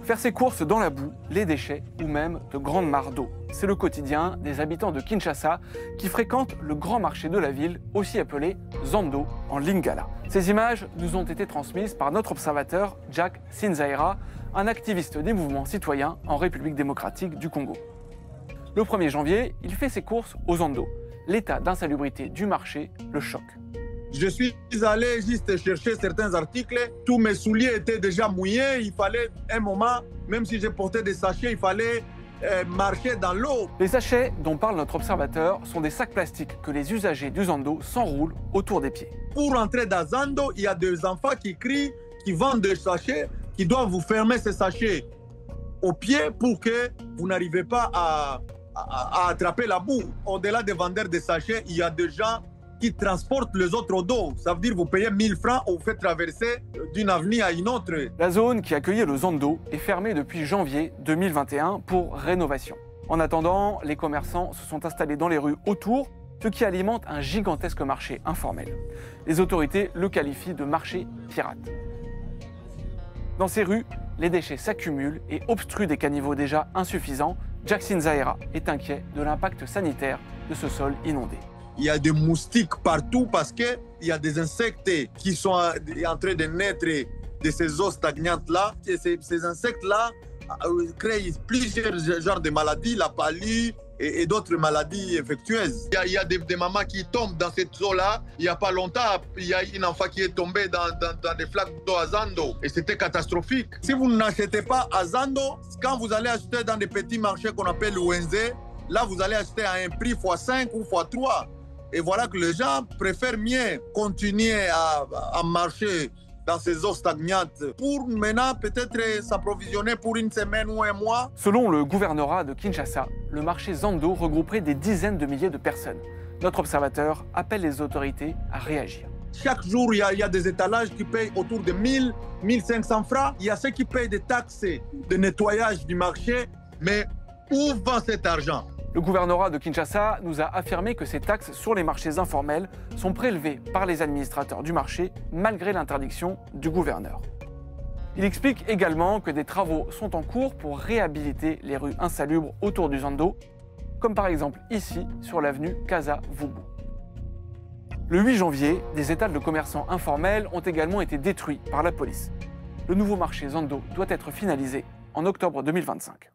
Faire ses courses dans la boue, les déchets ou même de grandes mares d'eau. C'est le quotidien des habitants de Kinshasa qui fréquentent le grand marché de la ville, aussi appelé Zando en Lingala. Ces images nous ont été transmises par notre observateur Jack Sinzaira, un activiste des mouvements citoyens en République démocratique du Congo. Le 1er janvier, il fait ses courses au Zando. L'état d'insalubrité du marché le choque. Je suis allé juste chercher certains articles. Tous mes souliers étaient déjà mouillés. Il fallait un moment, même si je portais des sachets, il fallait marcher dans l'eau. Les sachets dont parle notre observateur sont des sacs plastiques que les usagers du Zando s'enroulent autour des pieds. Pour entrer dans Zando, il y a des enfants qui crient, qui vendent des sachets, qui doivent vous fermer ces sachets aux pieds pour que vous n'arrivez pas à attraper la boue. Au-delà des vendeurs de sachets, il y a des gens qui transportent les autres au dos. Ça veut dire que vous payez 1000 francs, on vous fait traverser d'une avenue à une autre. La zone qui accueillait le Zando est fermée depuis janvier 2021 pour rénovation. En attendant, les commerçants se sont installés dans les rues autour, ce qui alimente un gigantesque marché informel. Les autorités le qualifient de marché pirate. Dans ces rues, les déchets s'accumulent et obstruent des caniveaux déjà insuffisants. Jack Sinzaira est inquiet de l'impact sanitaire de ce sol inondé. Il y a des moustiques partout parce qu'il y a des insectes qui sont en train de naître de ces eaux stagnantes-là. Ces insectes-là créent plusieurs genres de maladies, la palie et d'autres maladies infectieuses. Il y a des mamans qui tombent dans cette eau-là. Il n'y a pas longtemps, il y a une enfant qui est tombée dans des flaques d'eau à Zando. Et c'était catastrophique. Si vous n'achetez pas à Zando, quand vous allez acheter dans des petits marchés qu'on appelle Wenze, là, vous allez acheter à un prix x5 ou x3. Et voilà que les gens préfèrent mieux continuer à marcher dans ces eaux stagnantes pour maintenant peut-être s'approvisionner pour une semaine ou un mois. Selon le gouvernorat de Kinshasa, le marché Zando regrouperait des dizaines de milliers de personnes. Notre observateur appelle les autorités à réagir. Chaque jour, il y a des étalages qui payent autour de 1000, 1500 francs. Il y a ceux qui payent des taxes de nettoyage du marché. Mais où va cet argent ? Le gouvernorat de Kinshasa nous a affirmé que ces taxes sur les marchés informels sont prélevées par les administrateurs du marché malgré l'interdiction du gouverneur. Il explique également que des travaux sont en cours pour réhabiliter les rues insalubres autour du Zando, comme par exemple ici sur l'avenue Kaza-Vubu. Le 8 janvier, des étals de commerçants informels ont également été détruits par la police. Le nouveau marché Zando doit être finalisé en octobre 2025.